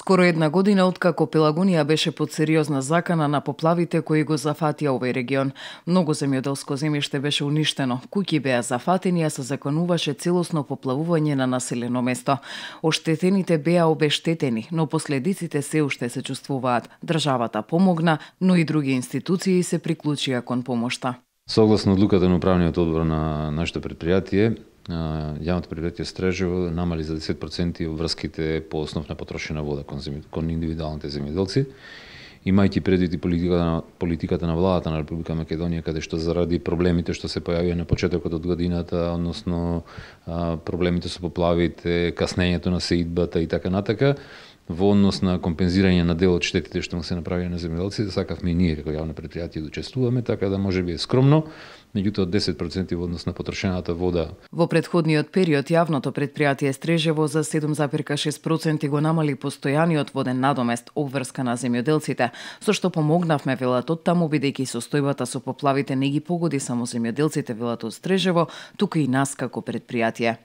Скоро една година откако Пелагонија беше под сериозна закана на поплавите кои го зафатија овој регион. Многу земјоделско земјиште беше уништено, куќи беа зафатени, а се закануваше целосно поплавување на населено место. Оштетените беа обештетени, но последиците се уште се чувствуваат. Државата помогна, но и други институции се приклучија кон помошта. Согласно одлуката на управниот одбор на нашето предпријатие, јавното предпријатие Стрежево намали за 10% врските по основ на потрошена вода кон индивидуалните земјоделци, имајќи предвид и политиката на владата на Република Македонија, каде што заради проблемите што се појавија на почетокот од годината, односно проблемите со поплавите, каснењето на сеидбата и така натака, во однос на компензирање на дел од штетите што му се направија на земјоделците, сакавме и ние како јавно предпријатие да учествуваме, така да можеби е скромно, меѓутоа 10% во однос на потрошената вода. Во претходниот период јавното предпријатие Стрежево за 7,6% го намали постојаниот воден надомест обврска на земјоделците, со што помогнавме, велат од таму, бидејќи состојбата со поплавите не ги погоди само земјоделците, велат од Стрежево, туку и нас како предпријатие.